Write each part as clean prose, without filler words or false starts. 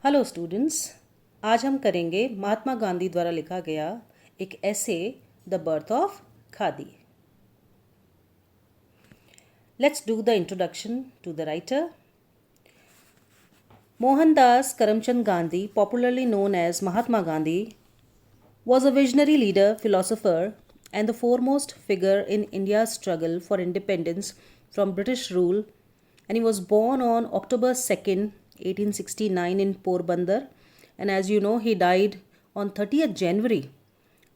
Hello students, आज हम करेंगे महात्मा गांधी द्वारा लिखा गया एक ऐसे the birth of khadi. Let's do the introduction to the writer. Mohandas Karamchand Gandhi, popularly known as Mahatma Gandhi, was a visionary leader, philosopher, and the foremost figure in India's struggle for independence from British rule. And he was born on October 2nd, 1869 in Porbandar. And as you know, he died on 30th January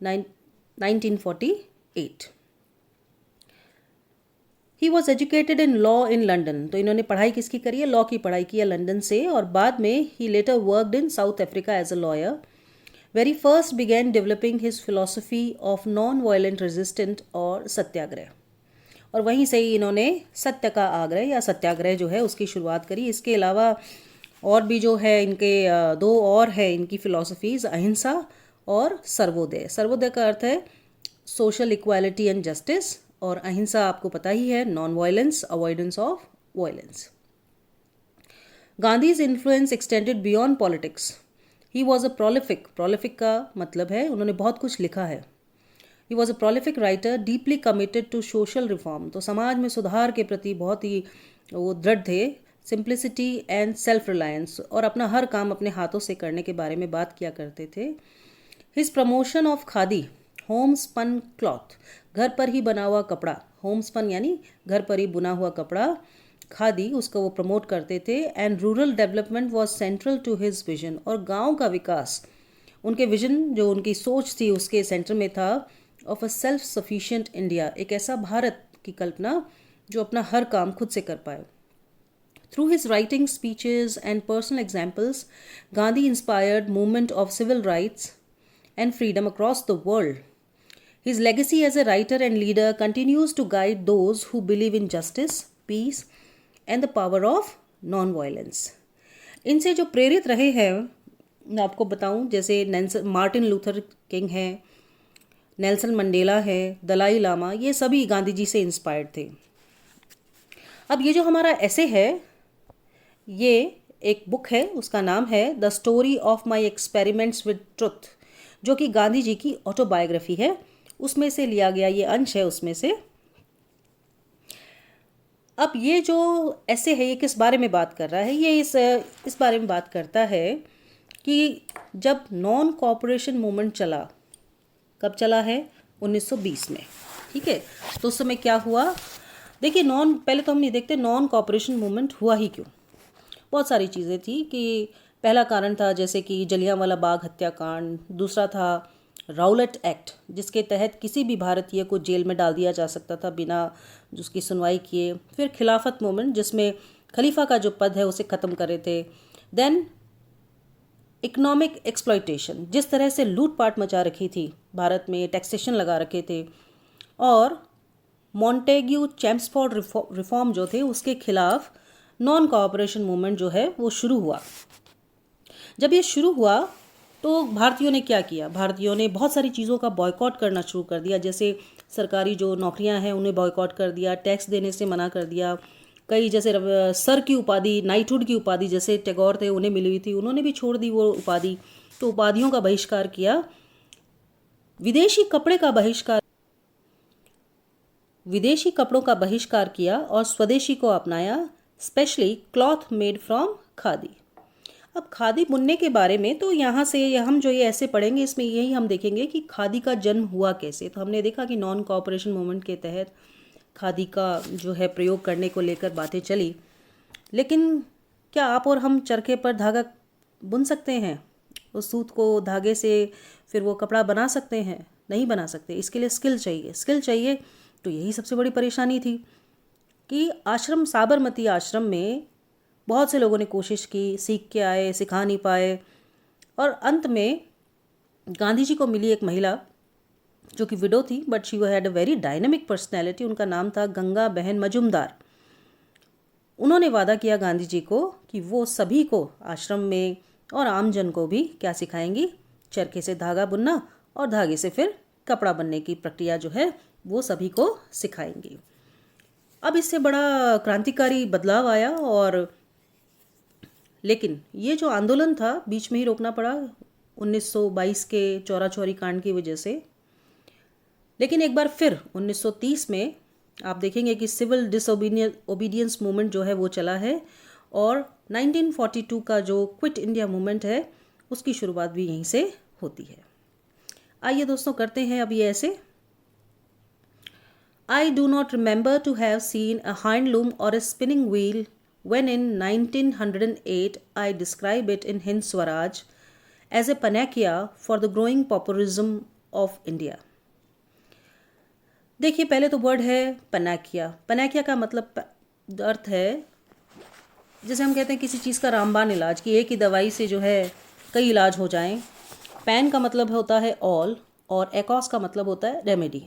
1948. He was educated in law in London. तो इन्होंने पढ़ाई किसकी करी है? Law की पढ़ाई की है लंदन से, और बाद में ही later worked in South Africa as a lawyer, very first began developing his philosophy of non violent resistant और सत्याग्रह। और वहीं से ही इन्होंने सत्य का आग्रह या सत्याग्रह जो है उसकी शुरुआत करी। इसके अलावा और भी जो है इनके दो और है इनकी फिलोसफीज, अहिंसा और सर्वोदय। सर्वोदय का अर्थ है सोशल इक्वालिटी एंड जस्टिस, और अहिंसा आपको पता ही है, non violence, avoidance of violence. Gandhi's influence extended beyond politics. He was a prolific, prolific का मतलब है उन्होंने बहुत कुछ लिखा है। He was a prolific writer, deeply committed to social reform. तो समाज में सुधार के प्रति बहुत ही वो दृढ़ थे। सिंप्लिसिटी एंड सेल्फ रिलायंस, और अपना हर काम अपने हाथों से करने के बारे में बात किया करते थे। His promotion of khadi, homespun cloth, घर पर ही बना हुआ कपड़ा, होम स्पन यानी घर पर ही बुना हुआ कपड़ा, खादी, उसको वो प्रमोट करते थे। And rural development was central to his vision, और गांव का विकास उनके विजन, जो उनकी सोच थी, उसके सेंटर में था। Of a self sufficient India, एक ऐसा भारत की कल्पना जो अपना हर काम खुद से कर पाए। Through his writing, speeches and personal examples, Gandhi inspired movement of civil rights and freedom across the world. His legacy as a writer and leader continues to guide those who believe in justice, peace, and the power of non-violence. इनसे जो प्रेरित रहे हैं मैं आपको बताऊं, जैसे Martin Luther king है, नेल्सन मंडेला है, दलाई लामा, ये सभी गांधी जी से इंस्पायर्ड थे। अब ये जो हमारा ऐसे है, ये एक बुक है, उसका नाम है the story of my experiments with truth, जो कि गांधी जी की ऑटोबायोग्राफी है, उसमें से लिया गया ये अंश है उसमें से। अब ये जो ऐसे है, ये किस बारे में बात कर रहा है? ये इस बारे में बात करता है कि जब नॉन कॉपरेशन मूवमेंट चला, कब चला है? 1920 में, ठीक है। तो उस समय क्या हुआ? देखिए, पहले तो हम नहीं देखते नॉन कॉपरेशन मूवमेंट हुआ ही क्यों। बहुत सारी चीज़ें थी कि पहला कारण था जैसे कि जलियांवाला बाग हत्याकांड, दूसरा था राउलेट एक्ट, जिसके तहत किसी भी भारतीय को जेल में डाल दिया जा सकता था बिना उसकी सुनवाई किए। फिर खिलाफत मूवमेंट, जिसमें खलीफा का जो पद है उसे ख़त्म करे थे। देन इकोनॉमिक एक्सप्लॉयटेशन, जिस तरह से लूटपाट मचा रखी थी भारत में, टैक्सेशन लगा रखे थे। और मॉन्टेग्यू चैम्सफोर्ड रिफॉर्म जो थे, उसके खिलाफ नॉन कोऑपरेशन मूवमेंट जो है वो शुरू हुआ। जब ये शुरू हुआ तो भारतीयों ने क्या किया? भारतीयों ने बहुत सारी चीज़ों का बॉयकॉट करना शुरू कर दिया, जैसे सरकारी जो नौकरियां हैं उन्हें बॉयकॉट कर दिया, टैक्स देने से मना कर दिया। कई जैसे सर की उपाधि, नाइटहुड की उपाधि, जैसे टैगोर थे उन्हें मिली हुई थी, उन्होंने भी छोड़ दी वो उपाधि। तो उपाधियों का बहिष्कार किया। विदेशी कपड़ों का बहिष्कार किया और स्वदेशी को अपनाया, specially cloth made from khadi. अब खादी बुनने के बारे में तो यहाँ से हम जो ये ऐसे पढ़ेंगे, इसमें यही हम देखेंगे कि खादी का जन्म हुआ कैसे। तो हमने देखा कि नॉन कोऑपरेशन मूवमेंट के तहत खादी का जो है प्रयोग करने को लेकर बातें चली, लेकिन क्या आप और हम चरखे पर धागा बुन सकते हैं? उस सूत को धागे से फिर वो कपड़ा बना सकते हैं? नहीं बना सकते। इसके लिए स्किल चाहिए। तो यही सबसे बड़ी परेशानी थी कि साबरमती आश्रम में बहुत से लोगों ने कोशिश की, सीख के आए, सिखा नहीं पाए। और अंत में गांधी जी को मिली एक महिला जो कि विडो थी, but she had a very dynamic personality. उनका नाम था गंगा बहन मजुमदार। उन्होंने वादा किया गांधी जी को कि वो सभी को आश्रम में और आमजन को भी क्या सिखाएंगी? चरखे से धागा बुनना, और धागे से फिर कपड़ा बनने की प्रक्रिया जो है वो सभी को सिखाएंगी। अब इससे बड़ा क्रांतिकारी बदलाव आया, और लेकिन ये जो आंदोलन था बीच में ही रोकना पड़ा 1922 के चौरा चौरी कांड की वजह से। लेकिन एक बार फिर 1930 में आप देखेंगे कि सिविल डिसओबीडियंस मूवमेंट जो है वो चला है और 1942 का जो क्विट इंडिया मूवमेंट है उसकी शुरुआत भी यहीं से होती है। आइए दोस्तों करते हैं अब ये ऐसे। I do not remember to have seen a handloom or a spinning wheel when in 1908 I describe it in Hind Swaraj as a panacea for the growing pauperism of India. देखिए पहले तो वर्ड है पनाकिया। पनाकिया का मतलब अर्थ है जैसे हम कहते हैं किसी चीज़ का रामबाण इलाज, कि एक ही दवाई से जो है कई इलाज हो जाएं। पैन का मतलब होता है ऑल और एकॉस का मतलब होता है रेमेडी।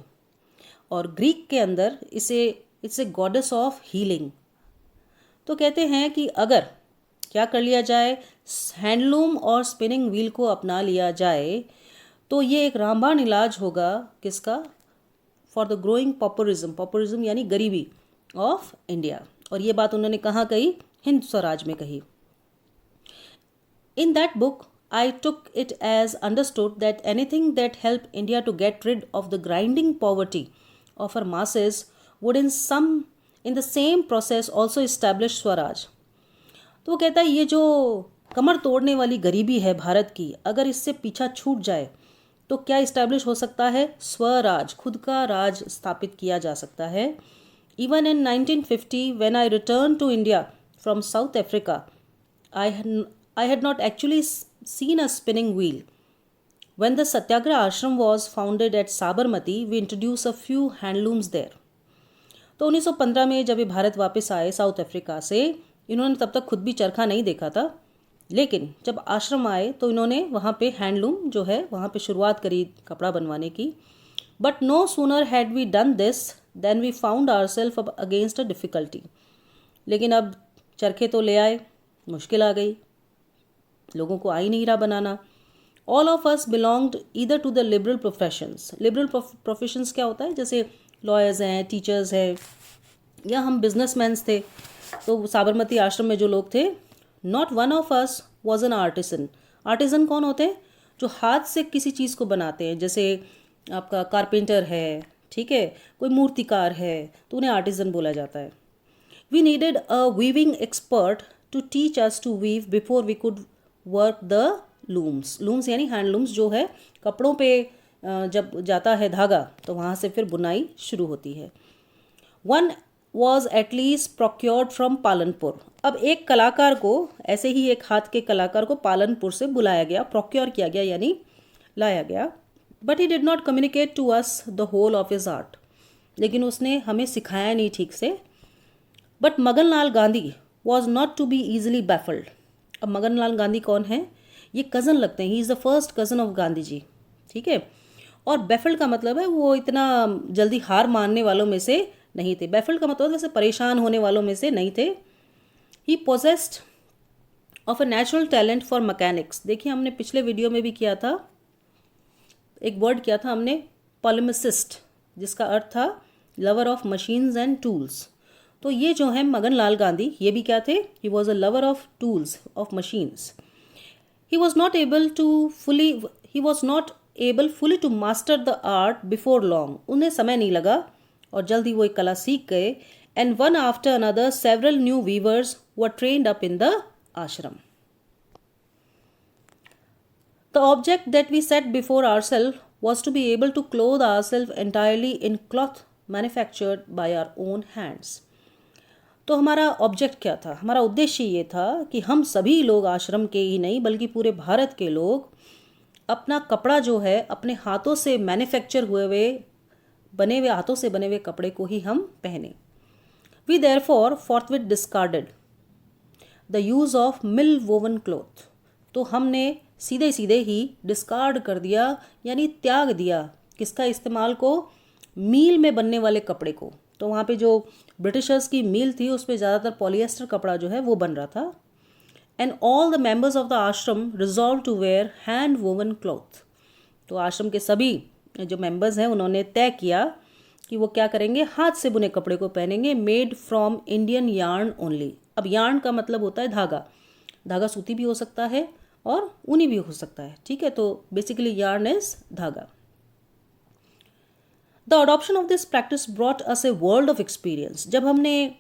और ग्रीक के अंदर it's a goddess of healing. तो कहते हैं कि अगर क्या कर लिया जाए, हैंडलूम और स्पिनिंग व्हील को अपना लिया जाए तो ये एक रामबाण इलाज होगा किसका, for the growing populism. Populism यानी गरीबी ऑफ इंडिया। और ये बात उन्होंने कहाँ कही, हिंद स्वराज में कही। In that book I took it as understood that anything that helped India to get rid of the grinding poverty of her masses would in the same process also establish Swaraj. तो वो कहता है ये जो कमर तोड़ने वाली गरीबी है भारत की, अगर इससे पीछा छूट जाए तो क्या इस्टेब्लिश हो सकता है, स्वराज, खुद का राज स्थापित किया जा सकता है। Even in 1950 when I returned to India from South Africa, I had not actually seen a spinning wheel. When the Satyagraha Ashram was founded at Sabarmati, we introduced a few handlooms there. तो 1915 में जब ये भारत वापस आए south Africa से, इन्होंने तब तक खुद भी चरखा नहीं देखा था, लेकिन जब आश्रम आए तो इन्होंने वहाँ पे हैंडलूम जो है वहाँ पे शुरुआत करी कपड़ा बनवाने की। But no sooner had we done this then we found ourselves up against a difficulty. लेकिन अब चरखे तो ले आए, मुश्किल आ गई, लोगों को आ ही नहीं रहा बनाना। All of us belonged either to the liberal professions. Liberal professions क्या होता है, जैसे लॉयर्स हैं, टीचर्स हैं, या हम बिजनेसमैन्स थे। तो साबरमती आश्रम में जो लोग थे, not one of us was an artisan. Artisan कौन होते हैं, जो हाथ से किसी चीज़ को बनाते हैं, जैसे आपका कारपेंटर है, ठीक है, कोई मूर्तिकार है, तो उन्हें आर्टिसन बोला जाता है। We needed a weaving expert to teach us to weave before we could work the looms. Looms यानी हैंडलूम्स जो है कपड़ों पे जब जाता है धागा तो वहाँ से फिर बुनाई शुरू होती है। One was at least procured from Palanpur. अब एक कलाकार को, ऐसे ही एक हाथ के कलाकार को पालनपुर से बुलाया गया, प्रोक्योर किया गया यानी लाया गया। But he did not communicate to us the whole of his art. लेकिन उसने हमें सिखाया नहीं ठीक से। But Magan Lal Gandhi was not to be easily baffled. अब मगन लाल गांधी कौन है, ये कज़न लगते हैं, he is the first cousin of Gandhi ji, ठीक है। और बैफल्ड का मतलब है वो इतना जल्दी हार मानने वालों में से नहीं थे। बैफल्ड का मतलब जैसे परेशान होने वालों में से नहीं थे। He possessed of a natural talent for mechanics. देखिए हमने पिछले वीडियो में भी किया था, एक वर्ड किया था हमने, पॉलिमिसिस्ट, जिसका अर्थ था lover of machines and tools. तो ये जो है मगन लाल गांधी, ये भी क्या थे, he was a lover of tools, of machines. He was not able fully to master the art before long. उन्हें समय नहीं लगा और जल्दी वो एक कला सीख गए। And one after another several new weavers were trained up in the ashram. The object that we set before ourselves was to be able to clothe ourselves entirely in cloth manufactured by our own hands. तो हमारा object क्या था, हमारा उद्देश्य ये था कि हम सभी लोग, आश्रम के ही नहीं बल्कि पूरे भारत के लोग, अपना कपड़ा जो है अपने हाथों से मैन्युफैक्चर बने हुए हाथों से बने हुए कपड़े को ही हम पहने। We therefore forthwith discarded the use of mill woven cloth. तो हमने सीधे सीधे ही डिस्कार्ड कर दिया यानी त्याग दिया किसका इस्तेमाल को, मील में बनने वाले कपड़े को। तो वहाँ पे जो ब्रिटिशर्स की मील थी उस पर ज़्यादातर पॉलिएस्टर कपड़ा जो है वो बन रहा था। And all the members of the ashram resolved to wear hand woven cloth. तो आश्रम के सभी जो मेंबर्स हैं उन्होंने तय किया कि वो क्या करेंगे, हाथ से बुने कपड़े को पहनेंगे, made from Indian yarn only. अब यार्न का मतलब होता है धागा, धागा सूती भी हो सकता है और ऊनी भी हो सकता है, ठीक है। तो बेसिकली यार्न इज धागा। The adoption of this practice brought us a world of experience. जब हमने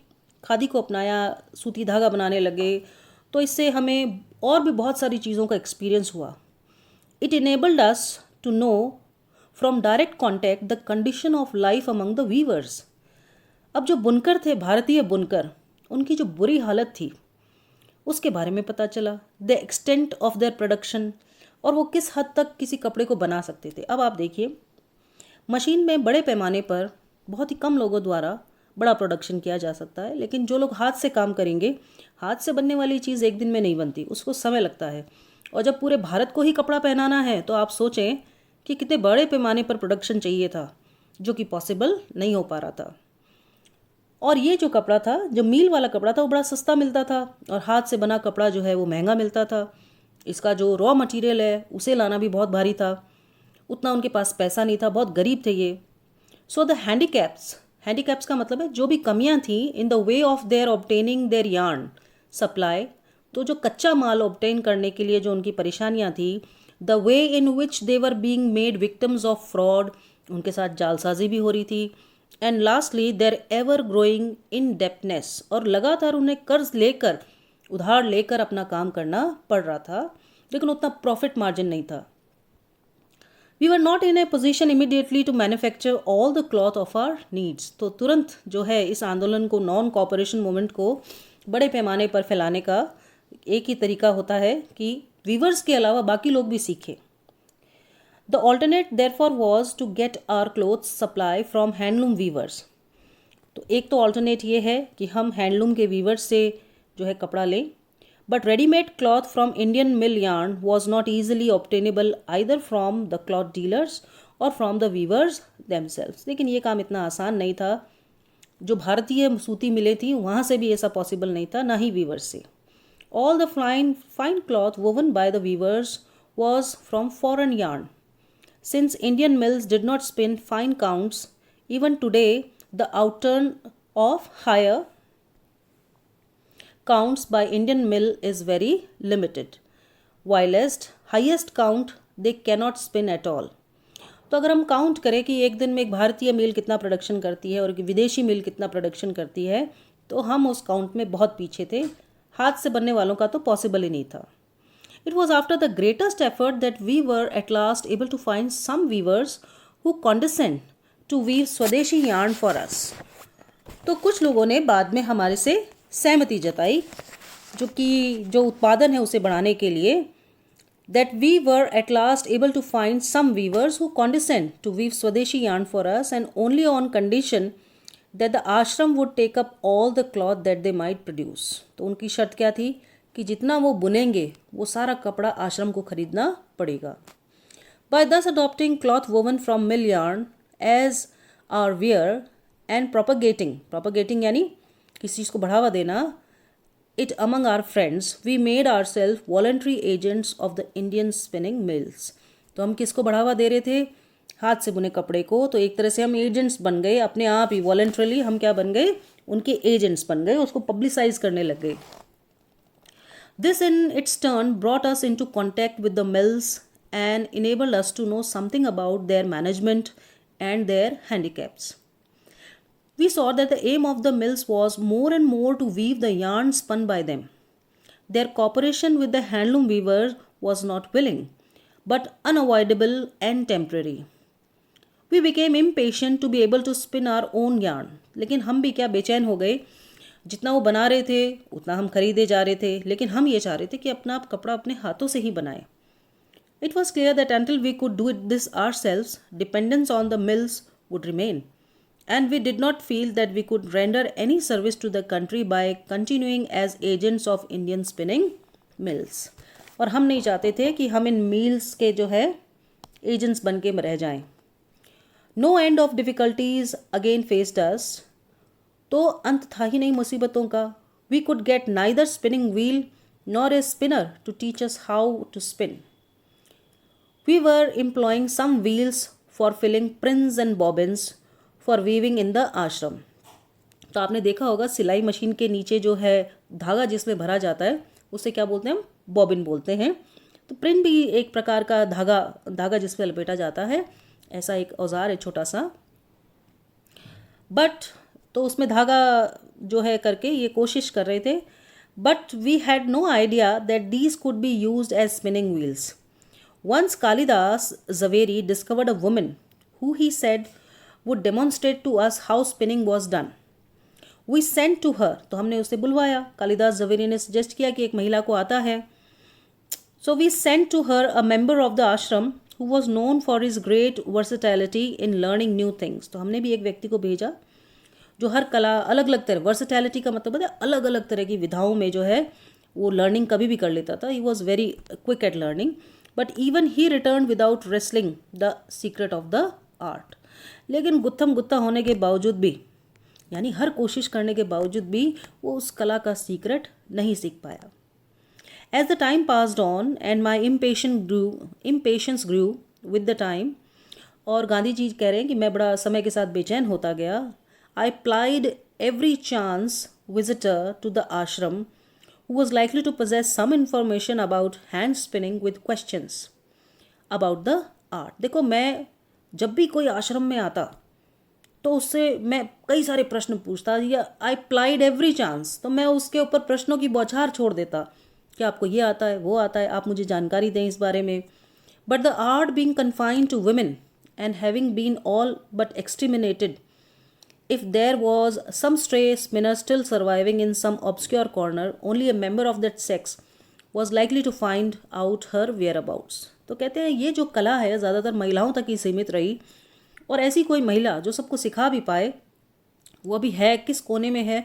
खादी को अपनाया, सूती धागा बनाने लगे, तो इससे हमें और भी बहुत सारी चीज़ों का एक्सपीरियंस हुआ। It enabled us to know from direct contact the condition of life among the weavers. अब जो बुनकर थे, भारतीय बुनकर, उनकी जो बुरी हालत थी उसके बारे में पता चला। The extent of their production, और वो किस हद तक किसी कपड़े को बना सकते थे। अब आप देखिए, मशीन में बड़े पैमाने पर बहुत ही कम लोगों द्वारा बड़ा प्रोडक्शन किया जा सकता है, लेकिन जो लोग हाथ से काम करेंगे, हाथ से बनने वाली चीज़ एक दिन में नहीं बनती, उसको समय लगता है। और जब पूरे भारत को ही कपड़ा पहनाना है तो आप सोचें कि कितने बड़े पैमाने पर प्रोडक्शन चाहिए था, जो कि पॉसिबल नहीं हो पा रहा था। और ये जो कपड़ा था, जो मील वाला कपड़ा था, वो बड़ा सस्ता मिलता था, और हाथ से बना कपड़ा जो है वो महंगा मिलता था। इसका जो रॉ मटेरियल है उसे लाना भी बहुत भारी था, उतना उनके पास पैसा नहीं था, बहुत गरीब थे ये। सो द हैंडीकैप्स का मतलब है जो भी कमियां थी in the way of their obtaining their yarn supply. तो जो कच्चा माल ऑब्टेन करने के लिए जो उनकी परेशानियां थी, the way in which they were being made victims of fraud, उनके साथ जालसाजी भी हो रही थी। And lastly their ever growing indebtedness, और लगातार उन्हें कर्ज लेकर, उधार लेकर अपना काम करना पड़ रहा था, लेकिन उतना प्रॉफिट मार्जिन नहीं था। We were not in a position immediately to manufacture all the cloth of our needs. तो तुरंत जो है इस आंदोलन को, नॉन कॉपरेशन मूवमेंट को बड़े पैमाने पर फैलाने का एक ही तरीका होता है कि वीवर्स के अलावा बाकी लोग भी सीखें। The alternate therefore was to get our clothes supply from handloom weavers. तो एक तो ऑल्टरनेट ये है कि हम हैंडलूम के वीवर्स से जो है कपड़ा लें, but ready-made cloth from Indian mill yarn was not easily obtainable either from the cloth dealers or from the weavers themselves। लेकिन ये काम इतना आसान नहीं था, जो भारतीय सूती मिलें थी वहाँ से भी ऐसा पॉसिबल नहीं था, ना ही वीवर्स से। All the fine cloth woven by the weavers was from foreign yarn. Since Indian mills did not spin fine counts, even today the outturn of higher counts by Indian mill is very limited, whilst highest count they cannot spin at all। तो अगर हम count करें कि एक दिन में एक भारतीय मिल कितना प्रोडक्शन करती है और एक विदेशी मिल कितना प्रोडक्शन करती है, तो हम उस काउंट में बहुत पीछे थे। हाथ से बनने वालों का तो पॉसिबल ही नहीं था। It was after the greatest effort that we were at last able to find some weavers who condescend to weave स्वदेशी yarn for us। तो कुछ लोगों ने बाद में हमारे से सहमति जताई, जो उत्पादन है उसे बढ़ाने के लिए। that we were at last able to find some weavers who condescend to weave Swadeshi yarn for us, and only on condition that the ashram would take up all the cloth that they might produce। तो उनकी शर्त क्या थी कि जितना वो बुनेंगे वो सारा कपड़ा आश्रम को खरीदना पड़ेगा। By thus adopting cloth woven from mill yarn as our wear and propagating यानी किसी चीज़ को बढ़ावा देना, it among our friends, we made ourselves voluntary agents of the Indian spinning mills। तो हम किसको बढ़ावा दे रहे थे? हाथ से बुने कपड़े को। तो एक तरह से हम एजेंट्स बन गए, अपने आप ही वॉलंटरली हम क्या बन गए? उनके एजेंट्स बन गए, उसको पब्लिसाइज करने लग गए। This in its turn brought us into contact with the mills and enabled us to know something about their management and their handicaps। We saw that the aim of the mills was more and more to weave the yarn spun by them। Their cooperation with the handloom weavers was not willing, but unavoidable and temporary। We became impatient to be able to spin our own yarn। लेकिन हम भी क्या बेचैन हो गए, जितना वो बना रहे थे उतना हम खरीदे जा रहे थे, लेकिन हम ये चाह रहे थे कि अपना कपड़ा अपने हाथों से ही बनाए। It was clear that until we could do this ourselves, dependence on the mills would remain, and we did not feel that we could render any service to the country by continuing as agents of Indian spinning mills। और हम नहीं चाहते थे कि हम इन mills के जो है एजेंट्स बन के रह जाएं। No end of difficulties again faced us। तो अंत था ही नहीं मुसीबतों का। We could get neither spinning wheel nor a spinner to teach us how to spin। We were employing some wheels for filling pins and bobbins for weaving in the ashram। तो आपने देखा होगा सिलाई मशीन के नीचे जो है धागा जिसमें भरा जाता है उसे क्या बोलते हैं हम, बॉबिन बोलते हैं। तो प्रिन भी एक प्रकार का धागा जिस पे लपेटा जाता है, ऐसा एक औजार है छोटा सा। बट तो उसमें धागा जो है करके ये कोशिश कर रहे थे, but we had no idea that these could be used as spinning wheels. Once Kalidas Zaveri discovered a woman who he said would demonstrate to us how spinning was done. We sent to her, तो हमने उसे बुलवाया। कालिदास जवेरी ने suggest किया कि एक महिला को आता है। So we sent to her a member of the ashram who was known for his great versatility in learning new things. तो हमने भी एक व्यक्ति को भेजा जो हर कला अलग अलग तरह, वर्सेटैलिटी का मतलब है अलग अलग तरह की विधाओं में जो है वो लर्निंग कभी भी कर लेता था। He was very quick eight learning, but even he return without wrestling the secret of the art. लेकिन गुत्थम गुत्था होने के बावजूद भी, यानी हर कोशिश करने के बावजूद भी, वो उस कला का सीक्रेट नहीं सीख पाया। As the time passed on and my impatience grew with the time, और गांधी जी कह रहे हैं कि मैं बड़ा समय के साथ बेचैन होता गया। I plied every chance visitor to the ashram who was likely to possess some information about hand spinning with questions about the art. देखो, मैं जब भी कोई आश्रम में आता तो उससे मैं कई सारे प्रश्न पूछता, या आई प्लाइड एवरी चांस, तो मैं उसके ऊपर प्रश्नों की बौछार छोड़ देता कि आपको ये आता है, वो आता है, आप मुझे जानकारी दें इस बारे में। But the art being confined to women and having been all but exterminated, if there was some stray spinner still surviving in some obscure corner, only a member of that sex was likely to find out her whereabouts. तो कहते हैं ये जो कला है ज़्यादातर महिलाओं तक ही सीमित रही, और ऐसी कोई महिला जो सबको सिखा भी पाए वो अभी है किस कोने में है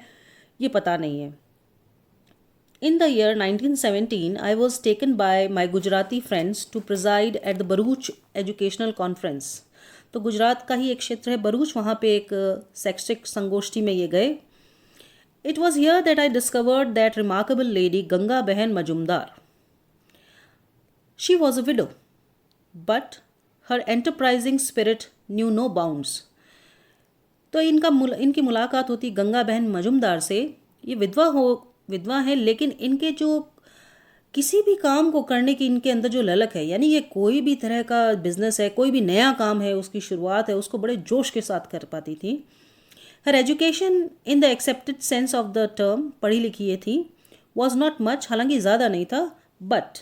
ये पता नहीं है। In the year 1917, I was taken by my Gujarati friends to preside at the Bharuch Educational Conference. तो गुजरात का ही एक क्षेत्र है भरूच, वहाँ पे एक शैक्षिक संगोष्ठी में ये गए। It was here that I discovered that remarkable lady Ganga Behn Majmudar. She was a widow but her enterprising spirit knew no bounds. तो इनकी मुलाकात होती गंगा बहन मजुमदार से। ये विधवा है, लेकिन इनके जो किसी भी काम को करने की इनके अंदर जो ललक है, यानी ये कोई भी तरह का बिजनेस है, कोई भी नया काम है, उसकी शुरुआत है, उसको बड़े जोश के साथ कर पाती थी। Her education in the accepted sense of the term, पढ़ी लिखी ये थी, वॉज नॉट मच, हालांकि ज़्यादा नहीं था, but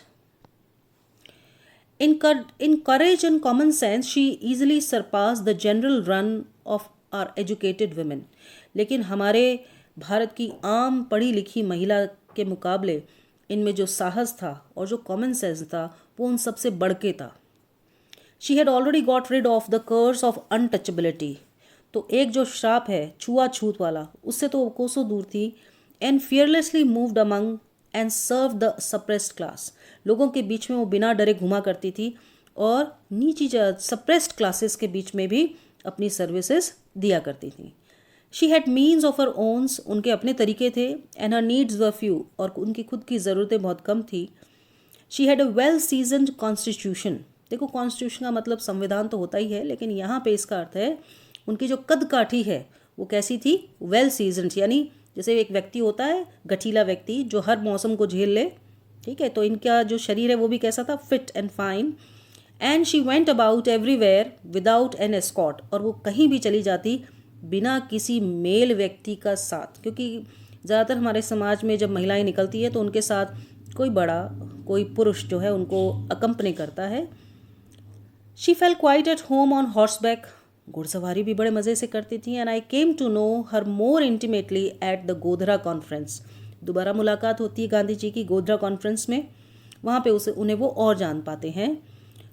in courage and common sense she easily surpassed the general run of our educated women. लेकिन हमारे भारत की आम पढ़ी लिखी महिला के मुकाबले इनमें जो साहस था और जो कॉमन सेंस था वो उन सबसे बढ़ के था। She had already got rid of the curse of untouchability. तो एक जो श्राप है छुआछूत वाला, उससे तो वो कोसों दूर थी। And fearlessly moved among and serve the suppressed class. लोगों के बीच में वो बिना डरे घुमा करती थी और नीची सप्रेस्ड क्लासेस के बीच में भी अपनी सर्विसेज दिया करती थी। She had means of her owns, उनके अपने तरीके थे। And her needs were few, और उनकी खुद की ज़रूरतें बहुत कम थी। She had a well seasoned constitution. देखो, कॉन्स्टिट्यूशन का मतलब संविधान तो होता ही है, लेकिन यहाँ पे इसका अर्थ है उनकी जो कद काठी है वो कैसी थी, वेल सीजन्ड, यानी जैसे एक व्यक्ति होता है गठीला व्यक्ति जो हर मौसम को झेल ले, ठीक है, तो इनका जो शरीर है वो भी कैसा था, fit and fine. And she went about everywhere without an escort, और वो कहीं भी चली जाती बिना किसी मेल व्यक्ति का साथ, क्योंकि ज़्यादातर हमारे समाज में जब महिलाएं निकलती है तो उनके साथ कोई बड़ा, कोई पुरुष जो है उनको अकम्पनी करता है। She felt quite at home on horseback, घुड़सवारी भी बड़े मज़े से करती थी। And I came to know her more intimately at the Godhra conference. दोबारा मुलाकात होती है गांधी जी की गोधरा कॉन्फ्रेंस में, वहाँ पे उन्हें वो और जान पाते हैं।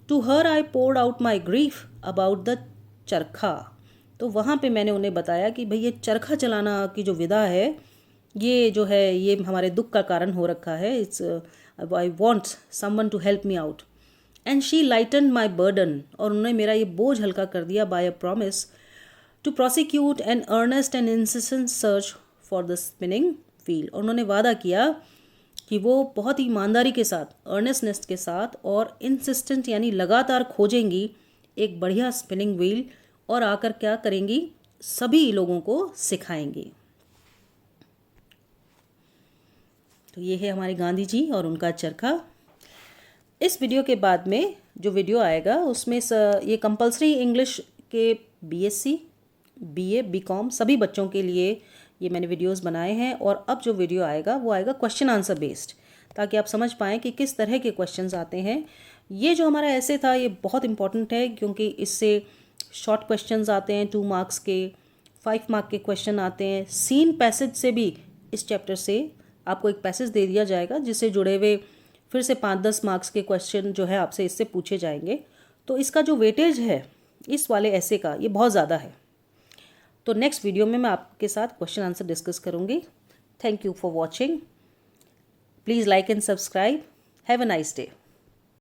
To her I poured out my grief about the charkha. तो वहाँ पे मैंने उन्हें बताया कि भाई ये चरखा चलाना की जो विधा है ये जो है ये हमारे दुख का कारण हो रखा है। It's I want someone to help me out. And she lighten my burden, और उन्होंने मेरा ये बोझ हल्का कर दिया by a promise to prosecute an earnest and insistent search for the spinning field. और उन्होंने वादा किया कि वो बहुत ही ईमानदारी के साथ, अर्नेस्टनेस के साथ और इंसिस्टेंट यानी लगातार खोजेंगी एक बढ़िया स्पिनिंग व्हील, और आकर क्या करेंगी, सभी लोगों को सिखाएंगी। तो ये है हमारे गांधी जी और उनका चरखा। इस वीडियो के बाद में जो वीडियो आएगा उसमें ये कंपलसरी इंग्लिश के बीएससी, बीए, बीकॉम सभी बच्चों के लिए ये मैंने वीडियोस बनाए हैं। और अब जो वीडियो आएगा वो आएगा क्वेश्चन आंसर बेस्ड, ताकि आप समझ पाएँ कि किस तरह के क्वेश्चंस आते हैं। ये जो हमारा ऐसे था ये बहुत इंपॉर्टेंट है, क्योंकि इससे शॉर्ट क्वेश्चंस आते हैं 2 मार्क्स के, 5 मार्क के क्वेश्चन आते हैं। सीन पैसेज से भी इस चैप्टर से आपको एक पैसेज दे दिया जाएगा जिससे जुड़े हुए फिर से 5-10 मार्क्स के क्वेश्चन जो है आपसे इससे पूछे जाएंगे। तो इसका जो वेटेज है इस वाले ऐसे का ये बहुत ज़्यादा है। तो नेक्स्ट वीडियो में मैं आपके साथ क्वेश्चन आंसर डिस्कस करूँगी। Thank you for watching. Please like and subscribe. Have a nice day.